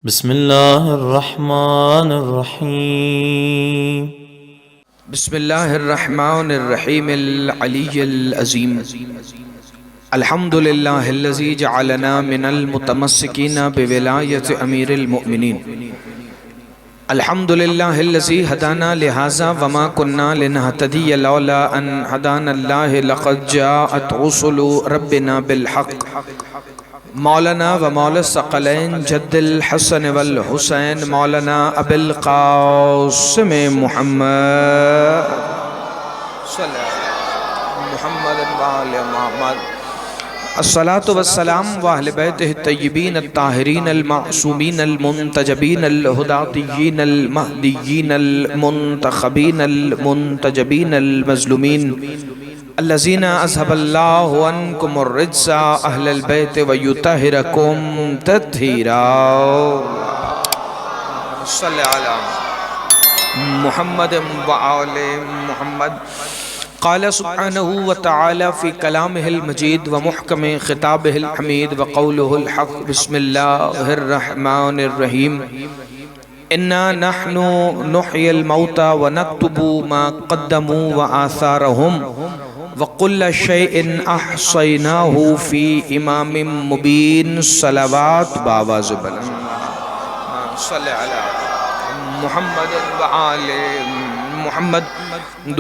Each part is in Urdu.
بسم الله الرحمن الرحيم. بسم الله الرحمن الرحيم العلي العظيم. الحمد لله الذي جعلنا من المتمسكين بولاية أمير المؤمنين. الحمد لله الذي هدانا لهذا وما كنا لنهتدي لولا أن هدانا الله لقد جاءت رسل ربنا بالحق. مولانا و مولا الثقلین جد الحسن والحسین مولانا ابی القاسم محمد صلی محمد وآل محمد الصلاة والسلام وآل بیتہ الطیبین الطاہرین المعصومین المنتجبین الہداتیین المہدیین المنتخبین المنتجبین المظلومین الذين اذهب الله عنكم الرجس اهل البيت ويطهركم تطهيرا. صل على محمد وآل محمد. قال سبحانه وتعالى في كلامه المجيد ومحكم خطابه الحميد وقوله الحق. بسم الله الرحمن الرحيم. إنا نحن نحيي الموتى ونكتب ما قدموا وآثارهم وَقُلَّ شَيْءٍ أَحْصَيْنَاهُ فِي إِمَامٍ مُبِينٍ. صلوات باواز بلند. صلی علی محمد وآل محمد.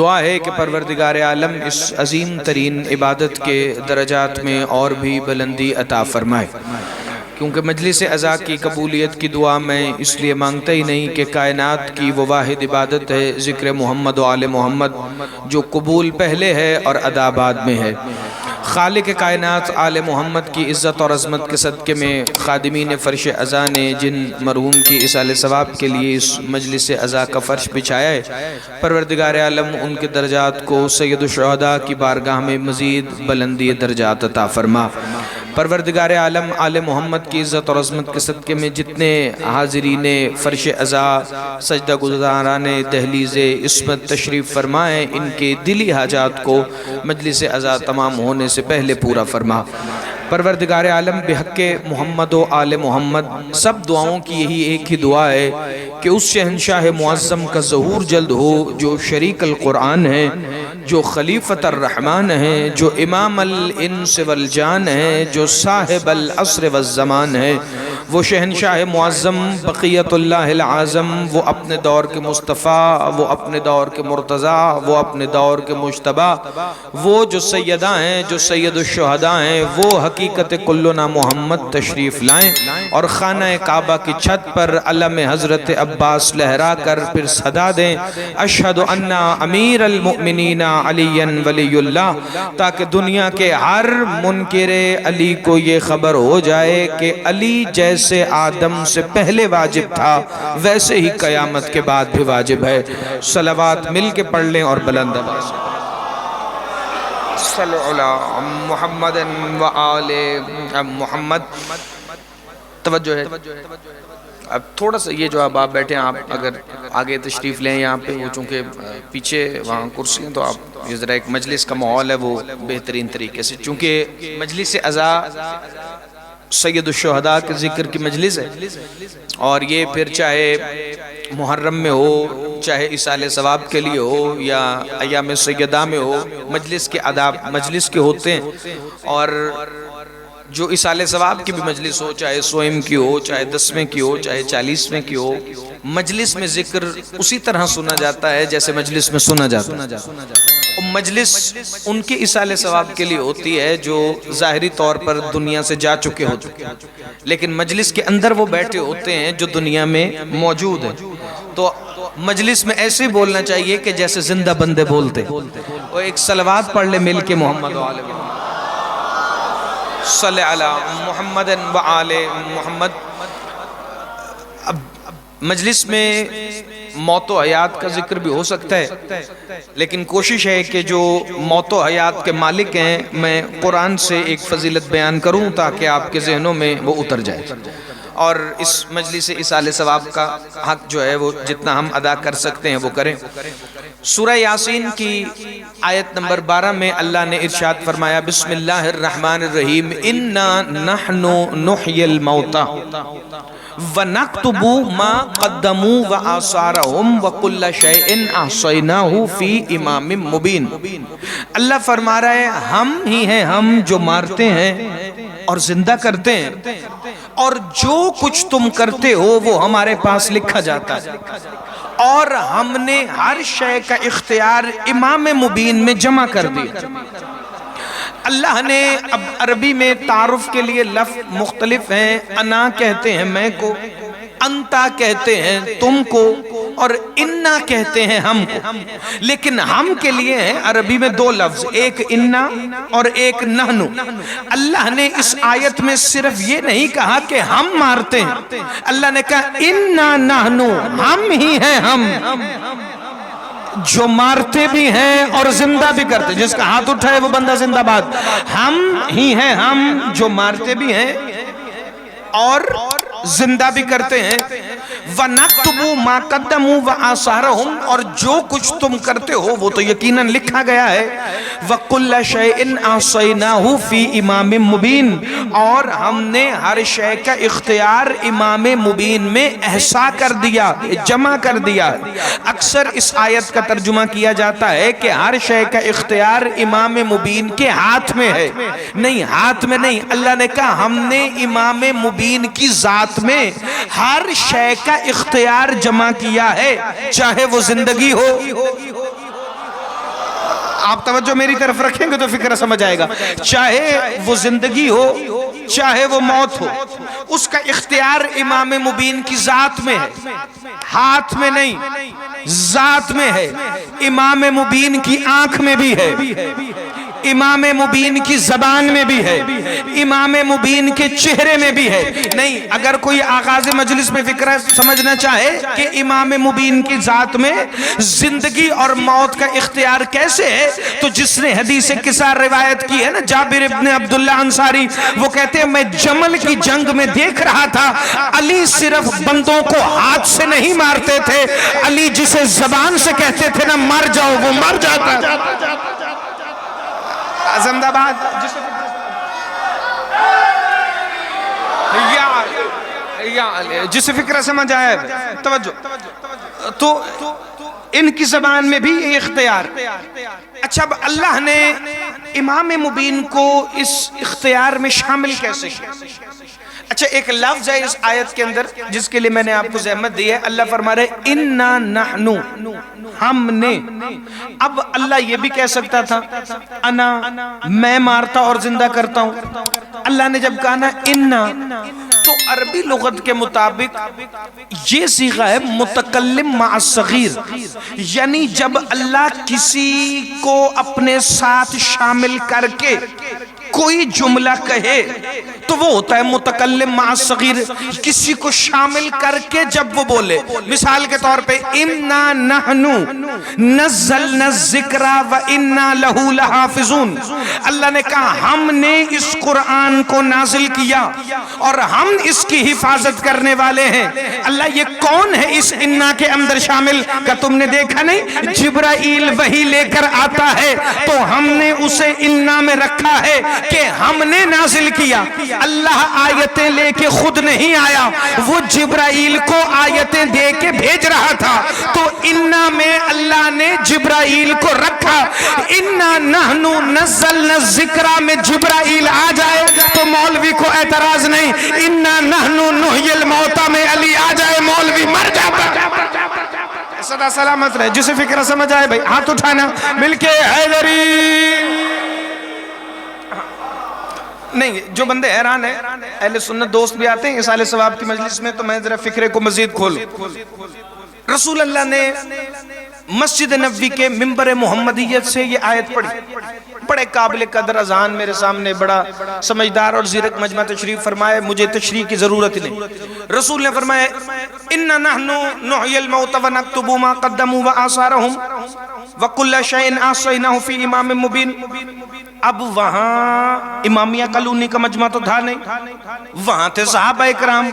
دعا ہے کہ پروردگار عالم اس عظیم ترین عبادت کے درجات میں اور بھی بلندی عطا فرمائے، کیونکہ مجلس عزا کی قبولیت کی دعا میں اس لیے مانگتا ہی نہیں کہ کائنات کی وہ واحد عبادت ہے ذکر محمد و آل محمد، جو قبول پہلے ہے اور ادا بعد میں ہے. خالق کائنات آل محمد کی عزت اور عظمت کے صدقے میں خادمین فرش عزا نے جن مرحوم کی اصال ثواب کے لیے اس مجلس عزا کا فرش بچھایا ہے، پروردگار عالم ان کے درجات کو سید الشہداء کی بارگاہ میں مزید بلندی درجات عطا فرما. پروردگار عالم آل محمد کی عزت اور عظمت کے صدقے میں جتنے حاضرین فرش عزا سجدہ گزاران دہلیز عصمت تشریف فرمائیں، ان کے دلی حاجات کو مجلس عزا تمام ہونے سے پہلے پورا فرما. پروردگار عالم بحق محمد و آل محمد سب دعاؤں کی یہی ایک ہی دعا ہے کہ اس شہنشاہ معظم کا ظہور جلد ہو جو شریک القرآن ہے، جو خلیفۃ الرحمن ہے، جو امام الانس والجان ہے، جو صاحب العصر والزمان ہے. وہ شہنشاہ معظم بقیت اللہ العظم، وہ اپنے دور کے مصطفیٰ، وہ اپنے دور کے مرتضیٰ، وہ اپنے دور کے مجتبیٰ، وہ جو سیدہ ہیں، جو سید الشہداء ہیں، وہ حقیقت کلنا محمد تشریف لائیں اور خانہ کعبہ کی چھت پر علم حضرت عباس لہرا کر پھر صدا دیں اشہد ان امیر المؤمنین علی ولی اللہ، تاکہ دنیا کے ہر منکر علی کو یہ خبر ہو جائے کہ علی جیسے آدم سے پہلے واجب تھا ویسے ہی قیامت کے بعد بھی واجب ہے. صلوات مل کے پڑھ لیں اور بلند آواز صلی علی محمد و آل محمد. توجہ ہے. اب تھوڑا سا یہ جو آپ بیٹھے ہیں، آپ اگر آگے تشریف لیں یہاں پہ، وہ چونکہ پیچھے وہاں کرسی ہیں، تو آپ یہ ذرا ایک مجلس کا ماحول ہے وہ بہترین طریقے سے، چونکہ مجلس عزا سید الشہداء کے ذکر کی مجلس ہے، اور یہ پھر چاہے محرم میں ہو، چاہے اصال ثواب کے لیے ہو، یا ایام سیدہ میں ہو، مجلس کے آداب مجلس کے ہوتے ہیں. اور جو اصال ثواب کی بھی مجلس ہو، چاہے سوئم کی ہو، چاہے 10ویں کی ہو، چاہے 40ویں کی ہو، مجلس میں ذکر اسی طرح سنا جاتا ہے جیسے مجلس میں سنا جاتا ہے. مجلس ان کی اصال ثواب کے لیے ہوتی ہے جو ظاہری طور پر دنیا سے جا چکے ہوتے ہیں، لیکن مجلس کے اندر وہ بیٹھے ہوتے ہیں جو دنیا میں موجود ہیں. تو مجلس میں ایسے ہی بولنا چاہیے کہ جیسے زندہ بندے بولتے. وہ ایک صلوات پڑھ لے مل کے محمد و آل محمد. صلی علی محمد و آل محمد. اب مجلس میں موت و حیات کا ذکر بھی ہو سکتا ہے، لیکن کوشش ہے کہ جو موت و حیات کے مالک ہیں میں قرآن سے ایک فضیلت بیان کروں تاکہ آپ کے ذہنوں میں وہ اتر جائے، اور اس مجلس اصال ثواب کا حق جو ہے وہ جتنا ہم ادا کر سکتے ہیں وہ کریں. سورہ یاسین کی آیت نمبر 12 میں اللہ نے ارشاد فرمایا بسم اللہ الرحمن الرحیم انا نحن نحیی الموتى وَنَكْتُبُ مَا قَدَّمُوا وَآثَارَهُمْ وَكُلَّ شَيْءٍ أَحْصَيْنَاهُ فِي إِمَامٍ مُبِينٍ۔ اللہ فرما رہا ہے ہم ہی ہیں ہم جو مارتے ہیں اور زندہ کرتے ہیں، اور جو کچھ تم کرتے ہو وہ ہمارے پاس لکھا جاتا ہے، اور ہم نے ہر شے کا اختیار امام مبین میں جمع کر دیا۔ اللہ نے اب عربی میں تعارف کے لیے لفظ مختلف ہیں، انا کہتے ہیں میں کو، انتا کہتے ہیں تم کو، اور انا کہتے ہیں ہم کو، لیکن ہم کے لیے ہیں عربی میں دو لفظ، ایک انا اور ایک نحنو۔ اللہ نے اس آیت میں صرف یہ نہیں کہا کہ ہم مارتے ہیں، اللہ نے کہا انا نحنو، ہم ہی ہیں ہم جو مارتے بھی ہیں اور زندہ بھی کرتے ہیں۔ جس کا ہاتھ اٹھائے وہ بندہ زندہ باد۔ ہم ہی ہیں ہم جو مارتے بھی ہیں اور زندہ بھی کرتے ہیں۔ وَنَكْتُبُ مَا قَدَّمُوا وَآثَارَهُمْ، اور جو کچھ تم کرتے ہو وہ تو یقیناً لکھا گیا ہے۔ وَكُلَّ شَيْءٍ أَحْصَيْنَاهُ فِي إِمَامٍ مُبِينٍ، اور ہم نے ہر شے کا اختیار امام مبین میں احصا کر دیا، جمع کر دیا۔ اکثر اس آیت کا ترجمہ کیا جاتا ہے کہ ہر شے کا اختیار امام مبین کے ہاتھ میں ہے۔ نہیں، ہاتھ میں نہیں، اللہ نے کہا ہم نے امام مبین کی ذات میں ہر شے کا اختیار جمع کیا ہے، چاہے وہ زندگی ہو۔ آپ توجہ میری طرف رکھیں گے تو فکر سمجھ آئے گا۔ چاہے وہ زندگی ہو چاہے وہ موت ہو، اس کا اختیار امام مبین کی ذات میں ہے، ہاتھ میں نہیں، ذات میں ہے۔ امام مبین کی آنکھ میں بھی ہے، امام مبین کی زبان میں بھی ہے، امام مبین کے چہرے میں بھی ہے۔ نہیں، اگر کوئی آغاز مجلس میں فکرہ سمجھنا چاہے کہ امام مبین کی ذات میں زندگی اور موت کا اختیار کیسے ہے، تو جس نے حدیث قصہ روایت کی ہے نا، جابر ابن عبداللہ انصاری، وہ کہتے ہیں میں جمل کی جنگ میں دیکھ رہا تھا، علی صرف بندوں کو ہاتھ سے نہیں مارتے تھے، علی جسے زبان سے کہتے تھے نا مر جاؤ، وہ مر جاتا۔ زندہ آباد جسے فکرہ سمجھ آیا ہے، توجہ، تو ان کی زبان میں بھی یہ اختیار۔ اچھا، اب اللہ نے امام مبین کو اس اختیار میں شامل کیسے کیا؟ اچھا، ایک لفظ ہے اس آیت کے اندر جس کے لیے میں نے آپ کو زحمت دی ہے۔ اللہ فرما رہے انا نحنو، ہم نے۔ اب اللہ یہ بھی کہہ سکتا تھا انا، میں مارتا اور زندہ کرتا ہوں۔ اللہ نے جب کہا نا انا، تو عربی لغت کے مطابق یہ صیغہ ہے متکلم مع الصغیر، یعنی جب اللہ کسی کو اپنے ساتھ شامل کر کے کوئی جملہ کہے تو وہ ہوتا ہے متکلم مع الصغیر، کسی کو شامل کر کے جب وہ بولے۔ مثال کے طور پہ انا نحنو نزلنا الذکر وانا لہ لحافظون، اللہ نے کہا ہم نے اس قرآن کو نازل کیا اور ہم اس کی حفاظت کرنے والے ہیں۔ اللہ یہ کون ہے اس انا کے اندر شامل؟ کہ تم نے دیکھا نہیں جبرائیل وحی لے کر آتا ہے تو ہم نے اسے انا میں رکھا ہے کہ ہم نے نازل کیا۔ اللہ آیتیں لے کے خود نہیں آیا، وہ جبرائیل کو آیتیں دے کے بھیج رہا تھا، تو انا میں اللہ نے جبرائیل کو رکھا۔ انا نحنو نزلنا الذکر میں جبرائیل آ جائے تو مولوی کو اعتراض نہیں، انا نحنو نحیی الموتى میں علی آ جائے مولوی مر جاتا۔ صدا سلامت رہے۔ جسے فکرہ سمجھ آئے بھائی ہاتھ اٹھانا مل کے حیدری۔ نہیں، جو بندے حیران ہیں، اہل سنت دوست بھی آتے ہیں اس اہل ثواب کی مجلس میں، تو میں ذرا فکرے کو مزید کھولوں۔ رسول اللہ نے مسجد نبوی کے ممبر محمدیت سے یہ آیت پڑھی، بڑے قابل قدر اذان میرے سامنے، بڑا سمجھدار اور زیرک مجمع تشریف فرمائے، مجھے تشریح کی ضرورت نہیں۔ رسول نے فرمایا اِنَّا نَحْنُ نُحْيِي الْمَوْتَ وَنَكْتُبُ مَا قَدَّمُوا وَآثَارَهُمْ وَكُلَّ شَيْءٍ أَحْصَيْنَاهُ فِي إِمَامٍ مُبِينٍ۔ اب وہاں امامیہ کالونی کا مجمع تو تھا نہیں، وہاں تھے صحابہ اکرام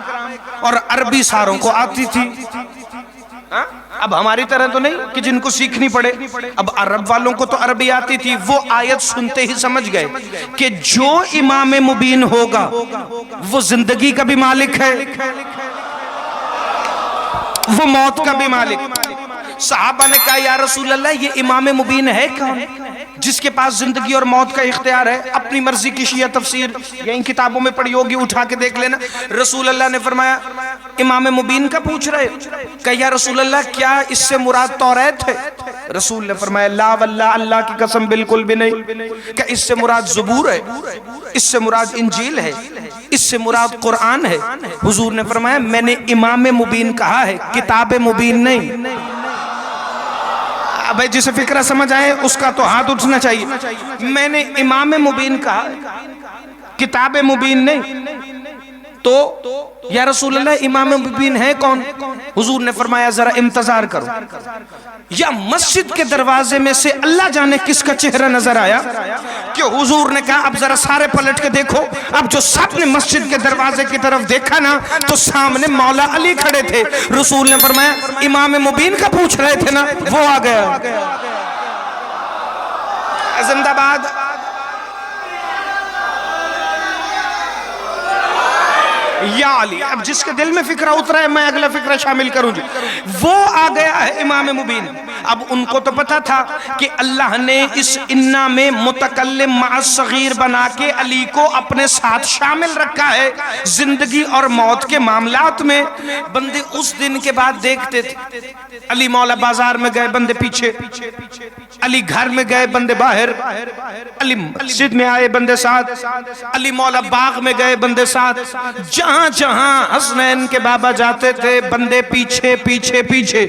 اور عربی ساروں کو آتی تھی، اب ہماری طرح تو نہیں کہ جن کو سیکھنی پڑے. اب عرب والوں کو تو عربی آتی تھی, وہ آیت سنتے ہی سمجھ گئے کہ جو امام مبین ہوگا وہ زندگی کا بھی مالک ہے, وہ موت کا بھی مالک. صحابہ نے کہا یا رسول اللہ یہ امام مبین ہے کون جس کے پاس زندگی اور موت کا اختیار ہے؟ اپنی مرضی کی شیعہ تفسیر یا ان کتابوں میں پڑھی ہوگی, اٹھا کے دیکھ لینا. رسول اللہ نے فرمایا امام مبین کا پوچھ رہے؟ کہا یا رسول اللہ کیا اس سے مراد توریت ہے؟ رسول نے فرمایا لا واللہ, اللہ کی قسم بالکل بھی نہیں. کہ اس سے مراد زبور ہے, اس سے مراد انجیل ہے, اس سے مراد قرآن ہے. حضور نے فرمایا میں نے امام مبین کہا ہے, کتاب مبین نہیں. بھائی جسے فکرہ سمجھ آئے اس کا تو ہاتھ اٹھنا چاہیے. میں نے امام مبین کہا, کتاب مبین نہیں. تو یا رسول اللہ امام مبین ہے کون؟ حضور نے فرمایا ذرا انتظار کرو, یا مسجد کے دروازے میں سے اللہ جانے کس کا چہرہ نظر آیا کہ حضور نے کہا اب ذرا سارے پلٹ کے دیکھو. اب جو سب نے مسجد کے دروازے کی طرف دیکھا نا تو سامنے مولا علی کھڑے تھے. رسول نے فرمایا امام مبین کا پوچھ رہے تھے نا, وہ آ گیا. زندہ باد. یا علی. اب جس کے دل میں فکرہ اترا ہے میں اگلا فکرہ شامل کروں جی. وہ آ گیا ہے امام مبین. اب ان کو تو پتا تھا کہ اللہ نے اس انا میں متکلم مع الصغیر بنا کے علی کو اپنے ساتھ شامل رکھا ہے زندگی اور موت کے معاملات میں. بندے اس دن کے بعد دیکھتے تھے علی مولا بازار میں گئے بندے پیچھے, علی گھر میں گئے بندے باہر, علی مسجد میں آئے بندے ساتھ, علی مولا باغ میں گئے بندے ساتھ. جہاں جہاں حسنین کے بابا جاتے تھے بندے پیچھے پیچھے پیچھے.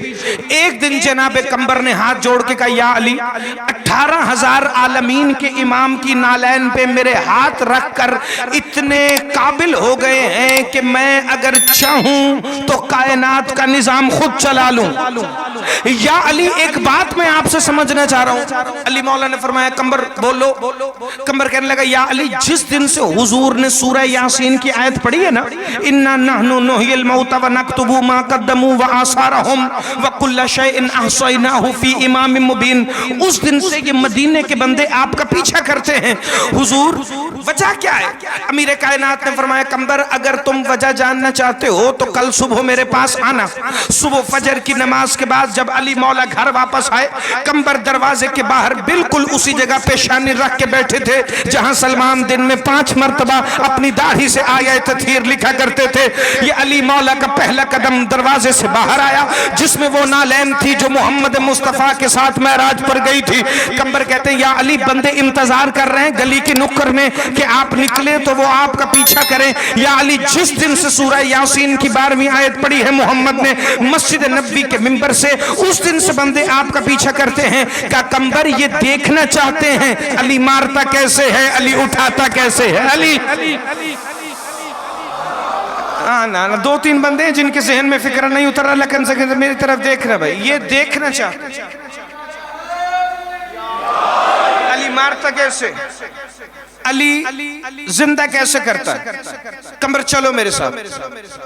ایک دن جناب کمبر نے ہاتھ جوڑ کے کہا یا علی 18,000 عالمین کے امام کی نالین پہ میرے ہاتھ رکھ کر اتنے قابل ہو گئے ہیں کہ میں اگر چاہوں تو کائنات کا نظام خود چلا لوں. یا علی ایک بات میں آپ سے سمجھنا چاہ رہا ہوں. علی مولا نے فرمایا کمبر بولو. کمبر کہنے لگا یا علی جس دن سے حضور نے سورہ یاسین کی آیت پڑھی ہے نا اِنَّا نَحْنُ نُحْيِي الْمَوْتَ وَنَكْتُبُ مَا قَدَّمُوا وَآثَارَهُمْ وَكُلَّ شَيْءٍ أَحْصَيْنَاهُ فِي إِمَامٍ مُبِينٍ. اس دن سے یہ مدینے کے بندے آپ کا پیچھا کرتے ہیں. حضور وجہ کیا ہے؟ امیر کائنات نے فرمایا کمبر اگر تم وجہ جاننا چاہتے ہو تو کل صبح میرے پاس آنا. صبح فجر کی نماز کے بعد جب علی مولا گھر واپس آئے کمبر دروازے کے باہر بالکل اسی جگہ پیشانی رکھ کے بیٹھے تھے جہاں سلمان دن میں 5 مرتبہ اپنی داڑھی سے آیت تطہیر لکھا کرتے تھے. یہ علی مولا کا پہلا قدم دروازے سے باہر آیا جس میں وہ نالین تھی جو محمد مصطفیٰ کے ساتھ معراج پر گئی تھی. کمبر کہتے ہیں یا علی بندے انتظار کر رہے ہیں گلی کے نکر میں کہ آپ نکلے تو وہ آپ کا پیچھا کریں. یا علی جس دن سے سورہ یاسین کی 12ویں آیت پڑھی ہے محمد نے مسجد نبوی کے منبر سے اس دن سے بندے آپ کا پیچھا کرتے ہیں. کہ کمبر یہ دیکھنا چاہتے ہیں علی مارتا کیسے ہے, علی اٹھاتا کیسے ہے. علی نا 2-3 بندے ہیں جن کے ذہن میں فکر نہیں اتر رہا لیکن سے میری طرف دیکھ رہا بھائی یہ دیکھنا چاہتے ہیں علی مارتا کیسے, علی زندہ کیسے کرتا ہے. کمبر چلو میرے ساتھ.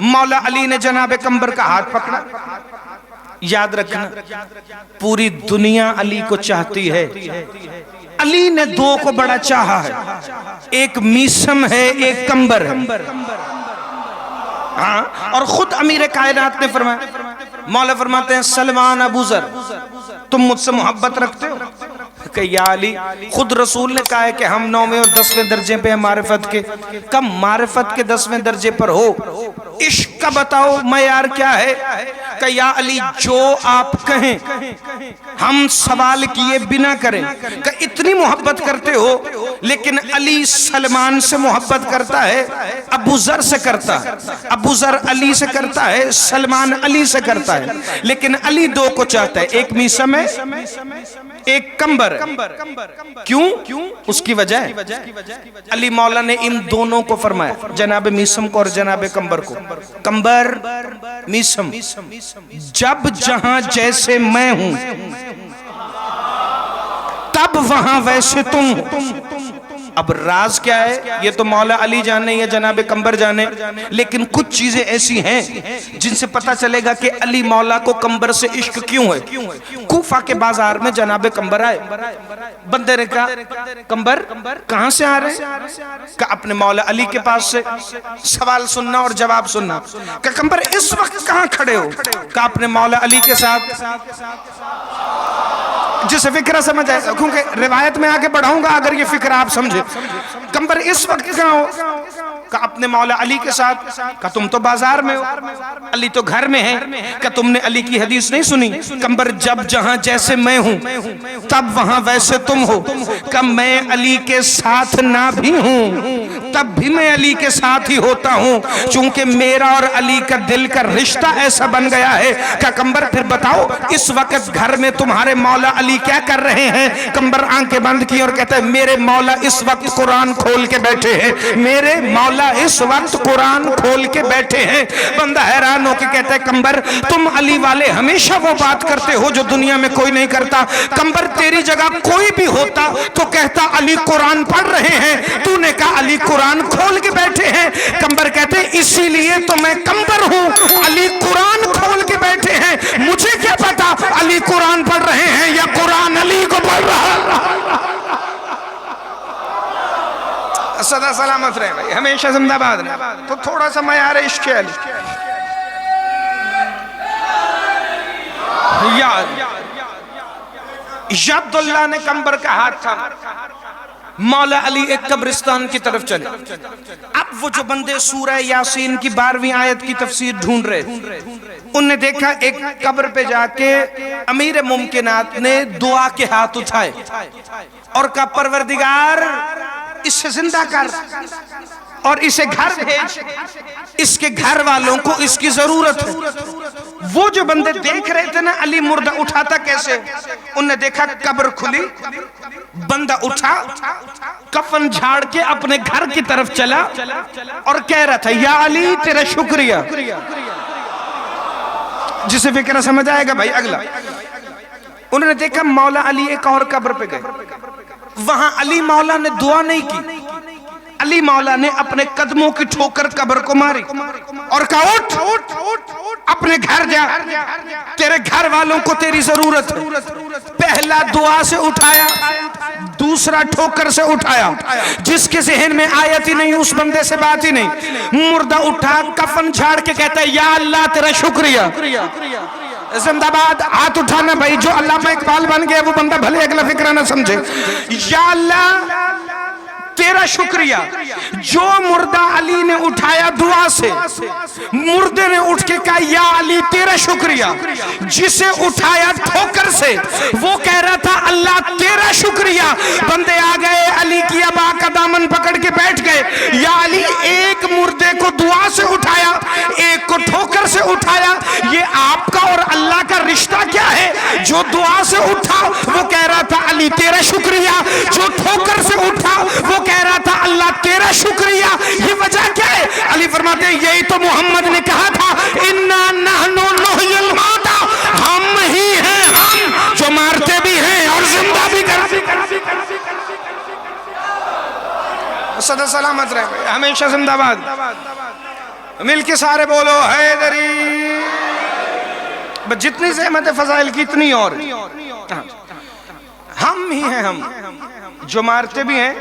مولا علی نے جناب کمبر کا ہاتھ پکڑا. یاد رکھنا پوری دنیا علی کو چاہتی ہے. علی نے 2 کو بڑا چاہا ہے, ایک میسم ہے ایک کمبر ہے. ہاں اور خود امیر کائنات نے فرمایا مولا فرماتے ہیں سلمان ابو ذر تم مجھ سے محبت رکھتے ہو؟ کہ یا علی خود رسول نے کہا ہے کہ ہم 9ویں اور 10ویں درجے پہ ہیں معرفت کے. کم معرفت کے 10ویں درجے پر ہو, عشق کا بتاؤ معیار کیا ہے؟ کہ یا علی جو آپ کہیں ہم سوال کیے بنا کریں. کہ اتنی محبت کرتے ہو لیکن علی سلمان سے محبت کرتا ہے, ابو ذر سے کرتا ہے, ابو ذر علی سے کرتا ہے, سلمان علی سے کرتا ہے. لیکن علی 2 کو چاہتا ہے, ایک میسم ہے ایک کمبر ہے. کیوں؟ اس کی وجہ ہے علی مولا نے ان دونوں کو فرمایا جناب میسم کو اور جناب کمبر کو. کمبر میسم جب جہاں جیسے میں ہوں تب وہاں ویسے تم. اب راز کیا ہے یہ تو مولا علی جانے یا جناب قمبر جانے، لیکن کچھ چیزیں ایسی ہیں جن سے پتہ چلے گا کہ علی مولا کو قمبر سے عشق کیوں ہے۔ کوفہ کے بازار میں جناب قمبر آئے، بندے نے کہا قمبر کہاں سے آ رہے ہیں؟ کہ اپنے مولا علی کے پاس سے۔ سوال سننا اور جواب سننا۔ کہ قمبر اس وقت کہاں کھڑے ہو؟ کہ اپنے مولا علی کے ساتھ۔ جسے فکرہ سمجھ آئے، کیونکہ روایت میں آگے بڑھاؤں گا اگر یہ فکرہ آپ سمجھے۔ قمبر اس وقت کہاں ہو؟ کہ اپنے مولا علی کے ساتھ۔ کہ تم تو بازار میں ہو، علی تو گھر میں ہے۔ کہ تم نے علی کی حدیث نہیں سنی؟ قمبر جب جہاں جیسے میں ہوں تب وہاں ویسے تم ہو۔ کہ میں علی کے ساتھ نہ بھی ہوں تب بھی میں علی کے ساتھ ہی ہوتا ہوں، چونکہ میرا اور علی کا دل کا رشتہ ایسا بن گیا ہے۔ کہ قمبر پھر بتاؤ اس وقت گھر میں تمہارے مولا علی کیا کر رہے ہیں؟ قمبر آنکھیں بند کی اور کہتا ہے میرے مولا اس وقت قرآن کھول کے بیٹھے ہیں، میرے مولا اس وقت قرآن کھول کے بیٹھے ہیں۔ بندہ حیران ہو کے کہتا ہے قمبر تم علی والے ہمیشہ وہ بات کرتے ہو جو دنیا میں کوئی نہیں کرتا۔ قمبر تیری جگہ کوئی بھی ہوتا تو کہتا علی قرآن پڑھ رہے ہیں، تو نے کہا علی قرآن کھول کے بیٹھے ہیں۔ قمبر کہتے ہیں اسی لیے تو میں قمبر ہوں، علی قرآن کھول کے بیٹھے ہیں، مجھے کیا پتا علی قرآن پڑھ رہے ہیں یا قرآن علی کو پڑھ رہا ہے۔ صدا سلامت رہے بھائی، ہمیشہ زندہ باد رہے۔ تو تھوڑا سا معیار عشق علی یا اللہ نے قمبر کا ہاتھ تھا، مولا علی ایک قبرستان کی طرف چلے۔ اب وہ جو بندے سورہ یاسین کی 12ویں آیت کی تفسیر ڈھونڈ رہے، انہوں نے دیکھا ایک قبر پہ جا کے امیر ممکنات نے دعا کے ہاتھ اٹھائے اور کہا پروردگار اسے زندہ کر اور اسے گھر بھیج، اس کے گھر والوں کو اس کی ضرورت ہے۔ وہ جو بندے دیکھ رہے تھے نا علی مردہ اٹھاتا کیسے، انہوں نے دیکھا قبر کھلی، بندہ اٹھا کفن جھاڑ کے اپنے گھر کی طرف چلا اور کہہ رہا تھا یا علی تیرا شکریہ۔ جسے فکرہ سمجھ آئے گا بھائی اگلا۔ انہوں نے دیکھا مولا علی ایک اور قبر پہ گئے، وہاں علی مولا نے دعا نہیں کی، علی مولا نے اپنے قدموں کی ٹھوکر قبر کو ماری اور کہا اٹھ اپنے گھر جا، تیرے گھر والوں کو تیری ضرورت ہے۔ پہلا دعا سے اٹھایا، دوسرا ٹھوکر سے اٹھایا، جس کے ذہن میں آیت ہی نہیں اس بندے سے بات ہی نہیں، مردہ اٹھا کفن جھاڑ کے کہتا ہے یا اللہ تیرا شکریہ۔ زندہ باد ہاتھ اٹھانا بھائی، جو علامہ اقبال بن گیا وہ بندہ بھلے اگلا فکرہ نہ سمجھے۔ یا اللہ تیرا شکریہ، جو مردہ علی نے اٹھایا دعا سے، مردے نے اٹھ کے کہا یا علی تیرا شکریہ، جسے اٹھایا ٹھوکر سے وہ کہہ رہا تھا اللہ تیرا شکریہ۔ بندے آ گئے، علی کی ابا کا دامن پکڑ کے بیٹھ گئے، یا علی ایک مردے کو دعا سے اٹھایا، ایک کو ٹھوکر سے اٹھایا، یہ آپ کا اور اللہ کا رشتہ کیا ہے؟ جو دعا سے اٹھا وہ کہہ رہا تھا علی تیرا شکریہ، جو ٹھوکر سے اٹھا وہ کہہ رہا تھا اللہ تیرا شکریہ۔ یہ وجہ کیا ہے؟ علی فرماتے ہیں یہی تو محمد نے کہا تھا اِنَّا نَحْنُ نُحْيِي الْمَوْتَى، ہم ہی ہیں ہم جو مارتے بھی ہیں اور زندہ بھی کرتے۔ صدا سلامت رہے، ہمیشہ زندہ باد۔ مل کے سارے بولو حیدری۔ جتنی زحمت فضائل کی اتنی اور ہم ہی ہیں ہم جو مارتے بھی ہیں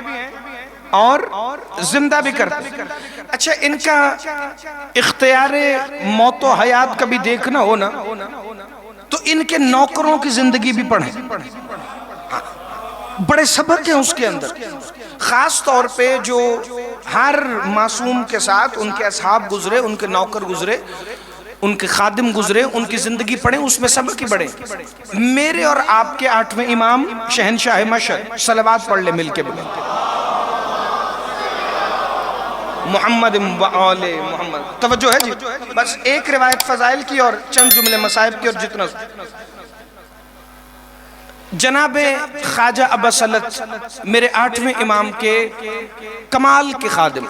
اور زندہ بھی کرتے۔ اچھا ان کا اختیار موت و حیات کبھی دیکھنا ہو نا تو ان کے نوکروں کی زندگی بھی پڑھیں، بڑے سبق ہیں اس کے اندر، خاص طور پہ جو ہر معصوم کے ساتھ ان کے اصحاب گزرے، ان کے نوکر گزرے، ان کے خادم گزرے، ان کی زندگی پڑھیں، اس میں سبق ہی بڑھیں۔ میرے اور آپ کے 8ویں امام شہنشاہ مشہد، صلوات پڑھ لے مل کے بلے محمد و آل محمد۔ توجہ ہے جی، بس ایک روایت فضائل کی اور چند جملے مصائب کی اور جتنا جناب خواجہ ابا سلط میرے 8ویں امام کے کمال کے خادم،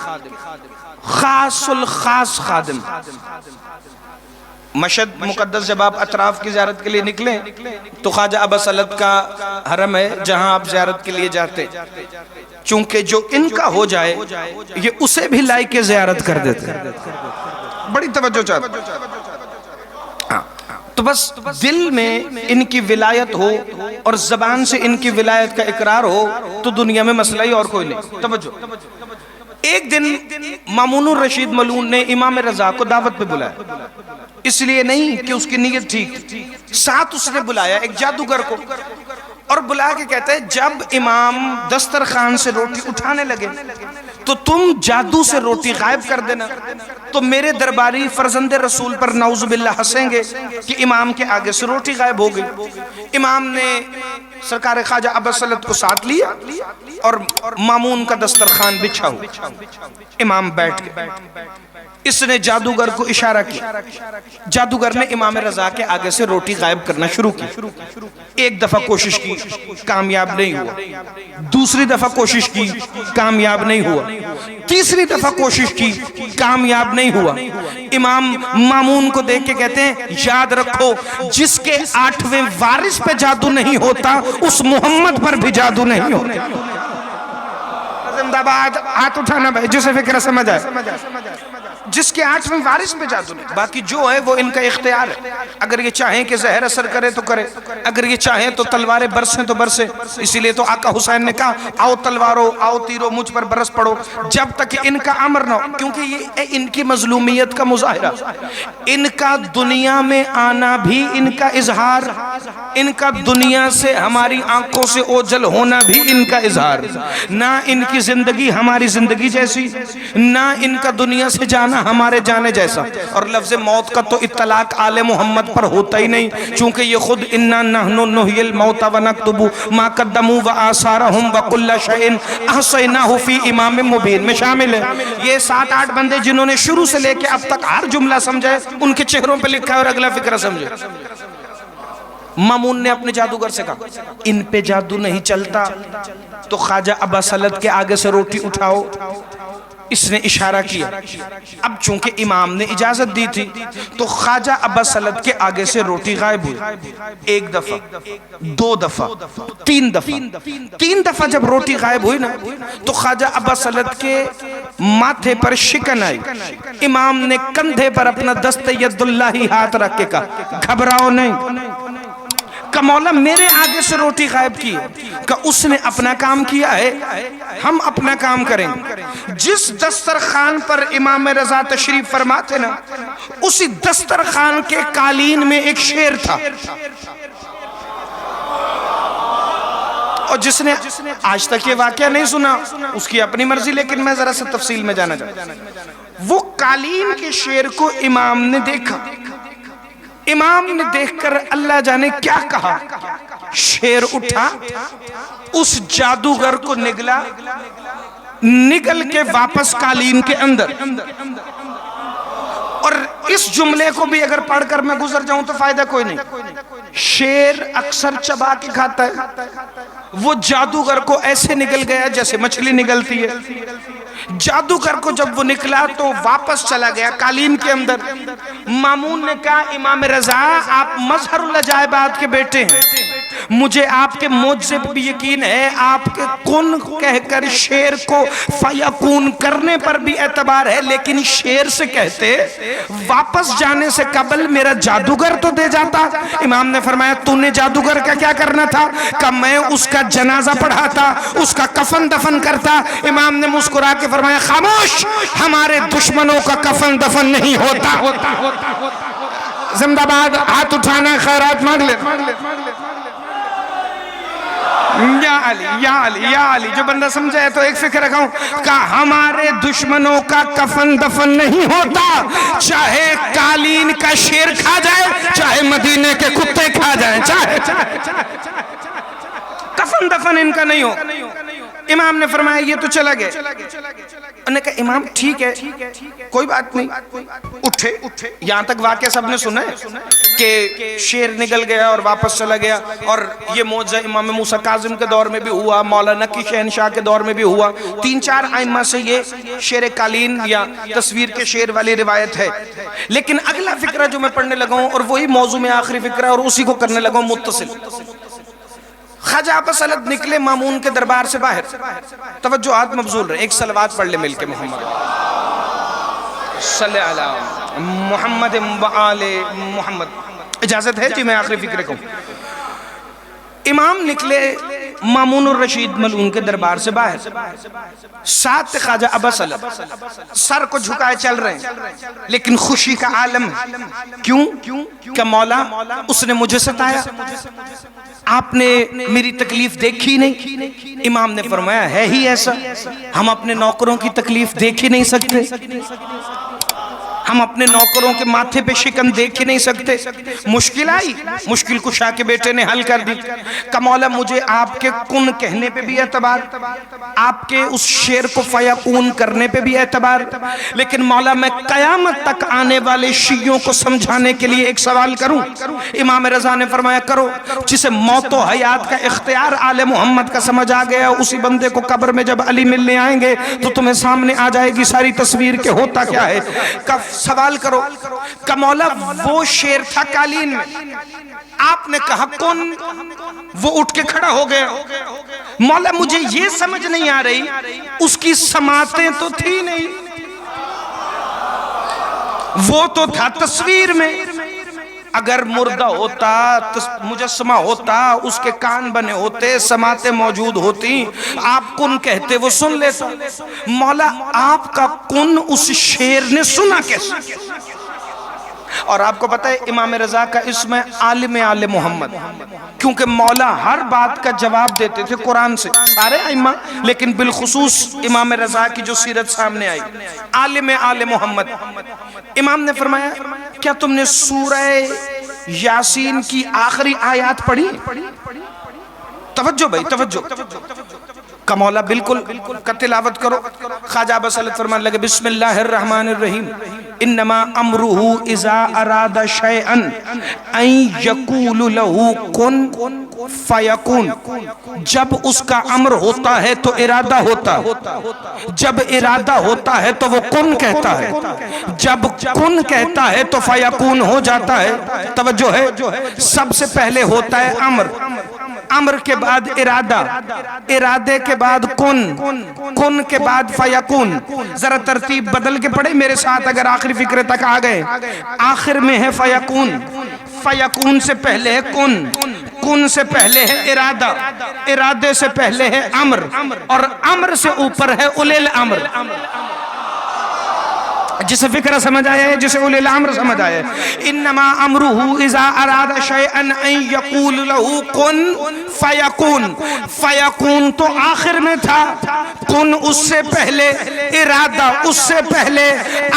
خاص الخاص خادم، مشہد مقدس جب آپ اطراف کی زیارت کے لیے نکلیں تو خواجہ ابا سلط کا حرم ہے جہاں آپ زیارت کے لیے جاتے، چونکہ جو ان کا ہو جائے یہ اسے بھی لائق کے زیارت کر دیتے، بڑی توجہ چاہتے، تو بس دل میں ان کی ولایت ہو اور زبان سے ان کی ولایت کا اقرار ہو تو دنیا میں مسئلہ ہی اور کوئی نہیں۔ توجہ، ایک دن مامون الرشید ملعون نے امام رضا کو دعوت پہ بلایا، اس لیے نہیں کہ اس کی نیت ٹھیک، ساتھ اس نے بلایا ایک جادوگر کو، اور بلا کے کہتا ہے جب امام دسترخوان سے روٹی اٹھانے لگے تو تم جادو سے روٹی غائب کر دینا، تو میرے درباری فرزند رسول پر نعوذ باللہ ہنسیں گے کہ امام کے آگے سے روٹی غائب ہو گئی۔ امام نے سرکار خواجہ ابا سلط کو ساتھ لیا اور مامون کا دسترخوان بچھا ہوا، امام بیٹھ گئے، اس نے جادوگر کو اشارہ کیا، جادوگر نے امام رضا کے آگے سے روٹی غائب کرنا شروع کی، ایک دفعہ کوشش کی کامیاب نہیں ہوا، دوسری دفعہ کوشش کی کامیاب نہیں ہوا، تیسری دفعہ کوشش کی کامیاب نہیں ہوا۔ امام مامون کو دیکھ کے کہتے ہیں یاد رکھو جس کے 8ویں وارث پہ جادو نہیں ہوتا اس محمد پر بھی جادو نہیں ہوتا۔ زندہ باد، ہاتھ اٹھانا بھائی جسے فکر سمجھ آئے، جس کے 8ویں وارث پہ جادو نہیں، باقی جو ہے وہ ان کا اختیار ہے، اگر یہ چاہیں کہ زہر اثر کرے تو کرے، اگر یہ چاہیں تو تلواریں برسیں تو برسیں، اسی لیے تو آقا حسین نے کہا آؤ تلواروں آؤ تیروں مجھ پر برس پڑو، جب تک ان کا امر نہ ہو، کیونکہ یہ ان کی مظلومیت کا مظاہرہ، ان کا دنیا میں آنا بھی ان کا اظہار، ان کا دنیا سے ہماری آنکھوں سے اوجھل ہونا بھی ان کا اظہار، نہ ان کی زندگی ہماری زندگی جیسی، نہ ان کا دنیا سے جانا ہمارے جانے جیسا، اور لفظ موت کا تو اطلاق آل محمد پر ہوتا ہی نہیں، چونکہ یہ خود انا نحن نحیی الموت ونکتب ما قدموا وآثارهم وکل شیء احصیناہ فی امام مبین میں شامل ہے۔ یہ 7-8 بندے جنہوں نے شروع سے لے کے اب تک ہر جملہ سمجھے ان کے چہروں پہ لکھا ہے اور اگلا فکرہ سمجھے۔ مامون نے اپنے جادوگر سے کہا ان پہ جادو نہیں چلتا تو خواجہ ابا سلط کے آگے سے روٹی اٹھاؤ، اس نے اشارہ کیا، اب چونکہ امام نے اجازت دی تھی تو خواجہ ابا سلط کے آگے سے روٹی غائب ہوئی، ایک دفعہ، 2 دفعہ، 3 دفعہ، 3 دفعہ جب روٹی غائب ہوئی نا تو خواجہ ابا سلط کے ماتھے پر شکن آئی، امام نے کندھے پر اپنا دست ید اللہ ہاتھ رکھ کے کہا گھبراؤ نہیں، کہ مولا میرے آگے سے روٹی غائب کی ہے، کہ اس نے اپنا کام کیا ہے ہم اپنا کام کریں گے۔ جس دسترخوان پر امام رضا تشریف فرماتے نا اسی دسترخوان کے قالین میں ایک شیر تھا، اور جس نے آج تک یہ واقعہ نہیں سنا اس کی اپنی مرضی، لیکن میں ذرا سے تفصیل میں جانا چاہتا ہوں۔ وہ قالین کے شیر کو امام نے دیکھا، امام نے دیکھ کر اللہ جانے کیا کہا، شیر اٹھا اس جادوگر کو نگلا، نگل کے واپس قالین کے اندر، اور اس جملے کو بھی اگر پڑھ کر میں گزر جاؤں تو فائدہ کوئی نہیں، شیر اکثر چبا کے کھاتا ہے، وہ جادوگر کو ایسے نگل گیا جیسے مچھلی نگلتی ہے، جادوگر کو جب وہ نکلا تو واپس چلا گیا قالین کے اندر۔ مامون نے کہا امام رضا آپ مظہر العجائبات کے بیٹے ہیں، مجھے آپ کے معجزے پر بھی یقین ہے، آپ کے کن کہہ کر شیر کو فیکون کرنے پر بھی اعتبار ہے، لیکن شیر سے کہتے واپس جانے سے قبل میرا جادوگر تو دے جاتا۔ امام نے فرمایا تو نے جادوگر کا کیا کرنا تھا، کہ میں اس کا جنازہ پڑھاتا، اس کا کفن دفن کرتا۔ امام نے مسکرا کے فرمایا خاموش، ہمارے دشمنوں کا کفن دفن نہیں ہوتا۔ زندہ باد، ہاتھ اٹھانا، خیرات مانگ لے، یا علی یا علی یا علی۔ جو بندہ سمجھا ہے تو ایک فکر رکھا ہوں کہ ہمارے دشمنوں کا کفن دفن نہیں ہوتا، چاہے قالین کا شیر کھا جائے، چاہے مدینے کے کتے کھا جائیں، چاہے کفن دفن ان کا نہیں ہو۔ امام نے فرمایا یہ تو چلا گیا. انہوں نے کہا امام ٹھیک ہے کوئی بات نہیں. اٹھے. یہاں تک واقعہ سب نے سنا ہے کہ شیر نکل گیا اور واپس چلا گیا. اور یہ معجزہ امام موسیٰ کاظم کے دور میں بھی ہوا, مولانا کی شہنشاہ کے دور میں بھی ہوا. 3-4 ائمہ سے یہ شیر قالین یا تصویر کے شیر والی روایت ہے. لیکن اگلا فکرہ جو میں پڑھنے لگا ہوں اور وہی موضوع میں آخری فکرہ اور اسی کو کرنے لگا ہوں متصل. خواجہ عباس الحد نکلے مامون کے دربار سے باہر. توجہات مبذول رہے. ایک صلوات پڑھ لے مل کے محمد صلی اللہ علیہ محمد و آل محمد. اجازت ہے جی میں آخری فکرے کو. امام نکلے مامون الرشید ملعون کے دربار سے باہر. ساتھ خواجہ عباس الحد سر کو جھکائے چل رہے ہیں لیکن خوشی کا عالم. کیوں کہ مولا اس نے مجھے ستایا, آپ نے میری تکلیف دیکھی نہیں. امام نے فرمایا ہے ہی ایسا, ہم اپنے نوکروں کی تکلیف دیکھ ہی نہیں سکتے, ہم اپنے نوکروں کے ماتھے پہ شکن دیکھ ہی نہیں سکتے. مشکل آئی, مشکل کشا کے بیٹے نے حل کر دی. کہ مولا مجھے آپ کے کن کہنے پہ بھی اعتبار, آپ کے اس شیر کو فیکون کرنے پہ بھی اعتبار, لیکن مولا میں قیامت تک آنے والے شیعوں کو سمجھانے کے لیے ایک سوال کروں. امام رضا نے فرمایا کرو. جسے موت و حیات کا اختیار آل محمد کا سمجھ آ گیا, اسی بندے کو قبر میں جب علی ملنے آئیں گے تو تمہیں سامنے آ جائے گی ساری تصویر کہ ہوتا کیا ہے. سوال کرو کہ مولا وہ شیر تھا قالین میں, آپ نے کہا کن, وہ اٹھ کے کھڑا ہو گیا. مولا مجھے یہ سمجھ نہیں آ رہی اس کی سماعتیں تو تھی نہیں, وہ تو تھا تصویر میں. اگر مردہ ہوتا, مجسمہ ہوتا, اس کے کان بنے ہوتے, سماعتیں موجود ہوتی, آپ کن کہتے وہ سن لیتا. مولا آپ کا کن اس شیر نے سنا کیسے؟ اور آپ کو پتہ ہے امام رضا کا اسم ہے عالم آل محمد, کیونکہ مولا ہر بات کا جواب دیتے تھے قرآن سے. سارے ائمہ لیکن بالخصوص امام رضا کی جو سیرت سامنے آئی, عالم آل محمد. امام نے فرمایا کیا تم نے سورہ یاسین کی آخری آیات پڑھی؟ توجہ بھائی توجہ. کہ مولا بالکل کا تلاوت کرو. خواجہ عباس الحد فرمان لگے بسم اللہ الرحمن الرحیم انما امرہ اذا اراد شیئا ان یقول لہ کن فیکون. جب اس کا امر ہوتا ہے تو ارادہ ہوتا ہے, جب ارادہ ہوتا ہے تو وہ کن کہتا ہے, جب کن کہتا ہے تو فیکون ہو جاتا ہے. توجہ ہے, سب سے پہلے ہوتا ہے امر, امر کے بعد ارادہ, ارادے کے بعد کن, کن کے بعد فیکون. ذرا ترتیب بدل کے پڑھے میرے ساتھ اگر آخری فکرے تک آ گئے. آخر میں ہے فیکون, فیکون سے پہلے ہے کن, کن سے پہلے ہے ارادہ, ارادے سے پہلے ہے امر, اور امر سے اوپر ہے اولی الامر. جسے فکرہ سمجھ آیا ہے, جسے اولی الامر سمجھ آیا ہے. انما امرہ اذا اراد شیئا ان یقول لہ کن فیکون. فیکون تو آخر میں تھا, کن اس سے پہلے, ارادہ اس سے پہلے,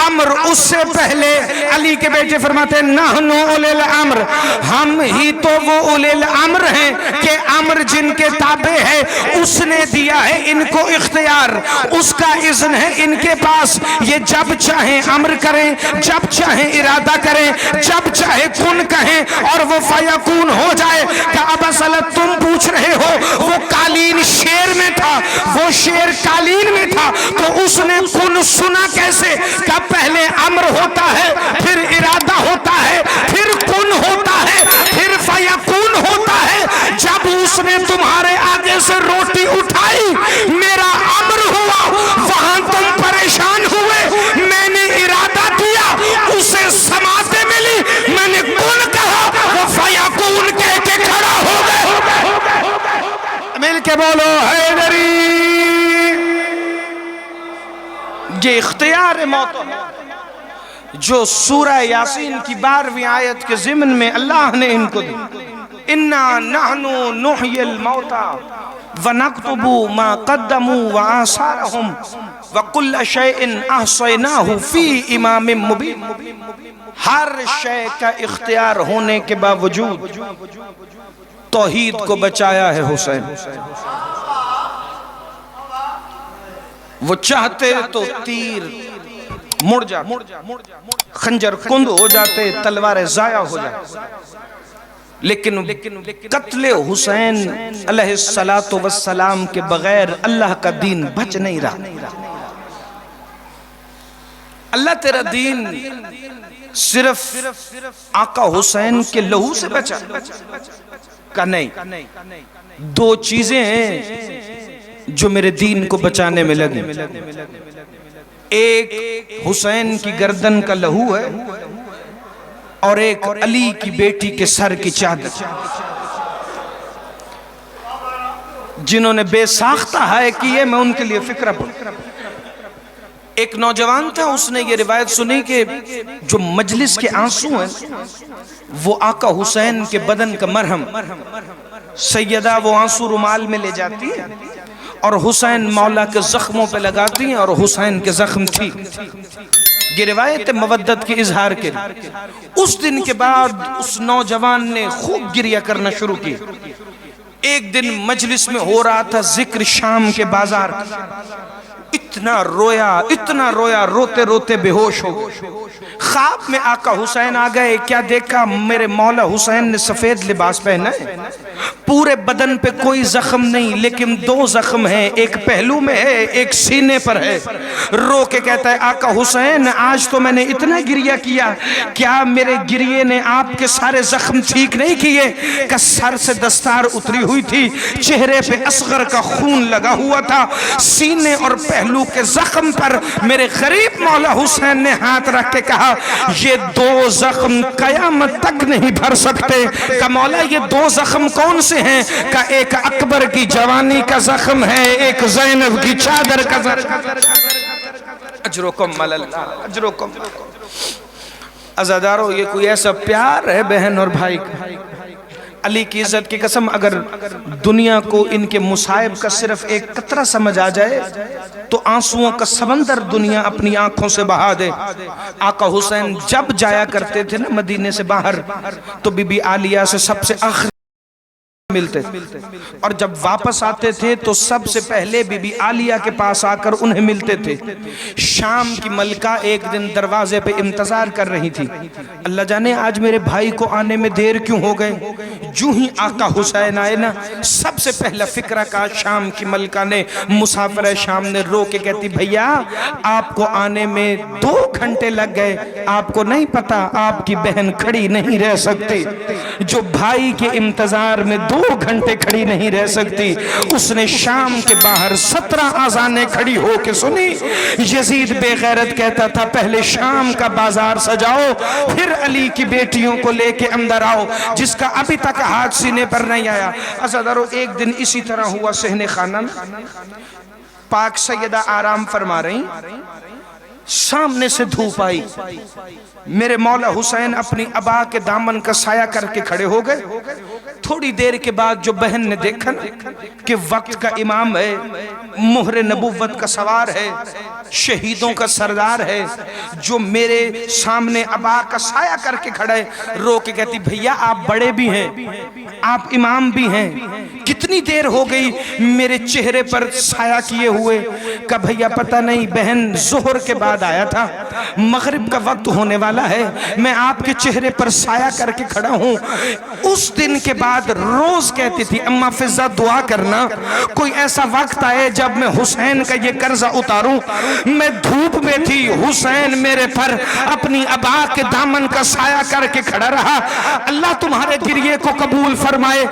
امر اس سے پہلے. علی کے بیٹے فرماتے ہیں نحن اولی الامر, ہم ہی تو وہ اولی الامر ہیں کہ امر جن کے تابع ہے اس نے دیا ہے ان کو اختیار, اس کا اذن ہے ان کے پاس. یہ جب چاہیں امر کریں, جب چاہیں ارادہ کریں, جب چاہے کن کہیں اور وہ فیکون ہو جائے. کہ عباس الحد تم پوچھ رہے ہو وہ قالین شیر میں تھا, وہ شیر قالین میں تھا تو اس نے کن سنا کیسے؟ کہ پہلے امر ہوتا ہے, پھر ارادہ ہوتا ہے, پھر کن ہوتا ہے, پھر فیکون ہوتا ہے. جب اس نے تمہارے آگے سے روٹی اٹھائی میرا امر ہوا, وہاں تم پریشان ہوئے, میں نے ارادہ دیا اسے سماعتیں ملی, میں نے کن کہا وہ فیکون کہہ کے کھڑا ہو گئے. مل کے بولو حیدری. یہ اختیار موت جو سورہ یاسین کی 12ویں آیت کے ضمن میں اللہ نے ان کو دی. انا نحن نحیی الموتى ونکتب ما قدموا وآثارهم وَقُلَّ شَيْءٍ أَحْصَيْنَاهُ فِي إِمَامٍ مُبِينٍ. ہر شے کا اختیار ہونے کے باوجود توحید کو بچایا ہے حسین. وہ چاہتے تو تیر مڑ جاتے، خنجر کند ہو جاتے، تلواریں ضائع ہو جاتے، لیکن قتل حسین علیہ السلام کے بغیر اللہ کا دین بچ نہیں رہا۔ اللہ تیرا دین صرف آقا حسین کے لہو سے بچا کہ نہیں، دو چیزیں ہیں جو میرے دین کو بچانے میں لگی، ایک حسین کی گردن کا لہو ہے اور ایک علی کی بیٹی کے سر کی چادر، جنہوں نے بے ساختہ ہائے کیے، میں ان کے لیے فکر پڑا۔ ایک نوجوان تھا، اس نے یہ روایت سنی کہ جو مجلس کے آنسو ہیں وہ آقا حسین کے بدن کا مرہم، سیدہ وہ آنسو رومال میں لے جاتی ہیں اور حسین مولا کے زخموں پہ لگاتی ہیں اور حسین کے زخم ٹھیک۔ یہ روایت مودت کے اظہار کے لیے۔ اس دن کے بعد اس نوجوان نے خوب گریہ کرنا شروع کی۔ ایک دن مجلس میں ہو رہا تھا ذکر شام کے بازار، اتنا رویا، روتے روتے بے ہوش ہو گئے۔ خواب میں آقا حسین آ گئے، کیا دیکھا؟ میرے مولا حسین نے سفید لباس پہنا ہے، پورے بدن پہ کوئی زخم نہیں، لیکن دو زخم ہیں، ایک پہلو میں ہے، ایک سینے پر ہے۔ رو کے کہتا ہے آقا حسین آج تو میں نے اتنا گریہ کیا، کیا میرے گریے نے آپ کے سارے زخم ٹھیک نہیں کیے؟ کہ سر سے دستار اتری ہوئی تھی، چہرے پہ اصغر کا خون لگا ہوا تھا، سینے اور پہلو کے زخم پر میرے غریب مولا حسین نے ہاتھ رکھ کے کہا یہ دو زخم قیامت تک نہیں بھر سکتے۔ کہ مولا یہ دو زخم کون سے ہیں؟ کہ ایک اکبر کی جوانی کا زخم ہے، ایک زینب کی چادر کا زخم۔ اجرکم اللہ، اجرکم۔ عزادارو یہ کوئی ایسا پیار ہے بہن اور بھائی کا، علی کی عزت کی قسم اگر دنیا کو ان کے مصائب کا صرف ایک قطرہ سمجھ آ جائے تو آنسوؤں کا سمندر دنیا اپنی آنکھوں سے بہا دے۔ آقا حسین جب جایا کرتے تھے نا مدینے سے باہر تو بی بی عالیہ سے سب سے آخر ملتے، اور جب واپس آتے تھے تو سب سے پہلے بی بی عالیہ کے پاس آ کر انہیں ملتے تھے۔ شام کی ملکہ ایک دن دروازے پہ انتظار کر رہی تھی، اللہ جانے آج میرے بھائی کو آنے میں دیر کیوں ہو گئے؟ جو ہی آقا حسین آئے نا سب سے پہلا فکرہ کا شام کی ملکہ نے، مسافر شام نے رو کے کہتی بھیا آپ کو آنے میں 2 گھنٹے لگ گئے، آپ کو نہیں پتا آپ کی بہن کھڑی نہیں رہ سکتی، جو بھائی کے انتظار میں 2 گھنٹے کھڑی نہیں رہ سکتی، اس نے شام کے باہر 17 آذانیں کھڑی ہو کے سنی۔ یزید بے غیرت کہتا تھا پہلے شام کا بازار سجاؤ پھر علی کی بیٹیوں کو لے کے اندر آؤ، جس کا ابھی تک ہاتھ سینے پر نہیں آیا۔ عزادارو ایک دن اسی طرح ہوا، صحن خانہ پاک سیدہ آرام فرما رہی، سامنے سے دھوپ آئی، میرے مولا حسین اپنی ابا کے دامن کا سایہ کر کے کھڑے ہو گئے۔ تھوڑی دیر کے بعد جو بہن نے دیکھا کہ وقت کا امام ہے، مہر نبوت کا سوار ہے، شہیدوں کا سردار ہے، جو میرے سامنے ابا کا سایہ کر کے کھڑے، رو کے کہتی بھیا آپ بڑے بھی ہیں، آپ امام بھی ہیں، کتنی دیر ہو گئی میرے چہرے پر سایہ کیے ہوئے؟ کہ بھیا پتہ نہیں بہن ظہر کے بعد آیا تھا، مغرب کا وقت ہونے والا ہے، میں آپ کے چہرے پر سایہ کر کے کھڑا ہوں۔ اس دن کے بعد روز کہتی تھی اماں فضہ دعا کرنا کوئی ایسا وقت آئے جب میں حسین کا یہ قرضہ اتاروں۔ میں دھوپ میں تھی، حسین میرے پر اپنی ابا کے دامن کا سایہ کر کے کھڑا رہا، اللہ تمہارے گریے کو قبول فرمائے۔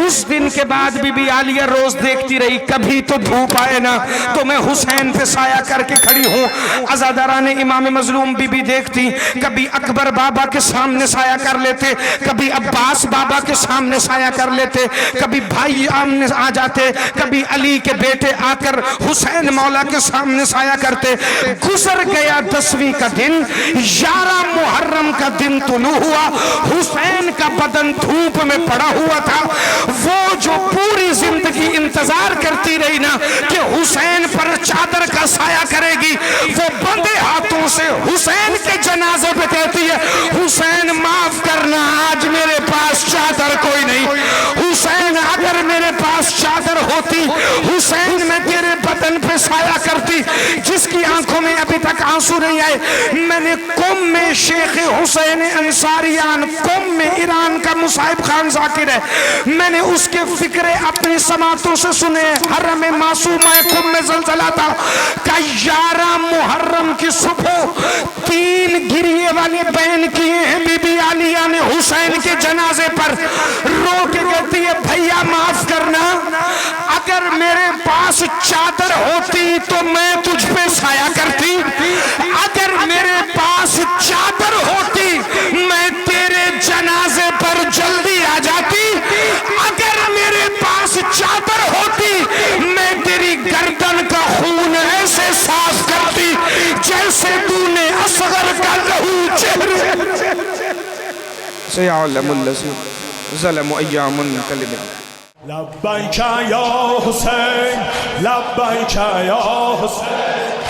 اس دن کے بعد بی بی عالیہ روز دیکھتی رہی کبھی تو دھوپ آئے نا تو میں حسین پہ سایہ کر کے کھڑی ہوں۔ عزاداران امام مظلوم بی بی دیکھتی کبھی اکبر بابا کے سامنے سایہ کر لیتے، کبھی عباس بابا کے سامنے سایہ کر لیتے، کبھی بھائی آمنے آ جاتے، کبھی علی کے بیٹے آ کر حسین مولا کے سامنے سایہ کرتے۔ گزر گیا 10ویں کا دن، 11 محرم کا دن طلوع ہوا، حسین کا بدن دھوپ میں پڑا ہوا تھا۔ وہ جو پوری زندگی انتظار کرتی رہی نا کہ حسین پر چادر کا سایہ کرے گی، وہ بندے ہاتھوں سے حسین کے جنازے پہ کہتی ہے حسین معاف کرنا آج میرے پاس چادر کوئی نہیں، حسین اگر میرے پاس چادر ہوتی حسین میں تیرے بدن پہ برسایا کرتی، جس کی آنکھوں میں ابھی تک آنسو نہیں آئے. میں نے قم میں شیخ حسین انصاریان، قم میں ایران کا مصعب خان ذاکر ہے، میں نے اس کے فکرے اپنی سماعتوں سے سنے. حرم معصومہ قم میں زلزلہ تھا کہ 11 محرم کی صبح 3 گریے والی بین کیے ہیں بی بی عالیہ نے حسین کے جنازے پر. رو کے کہتی ہے بھیا معاف کرنا، اگر میرے پاس چادر ہوتی تو میں تجھ پہ سایہ کرتی، اگر میرے پاس چادر ہوتی میں تیرے جنازے پر جلدی آ جاتی، اگر میرے پاس چادر ہوتی میں تیری گردن کا خون ایسے صاف کرتی جیسے تو نے اصغر کا لہو چہرے. سيعلم الذين ظلموا أيام كلمة. لبيك يا حسين، لبيك يا حسين.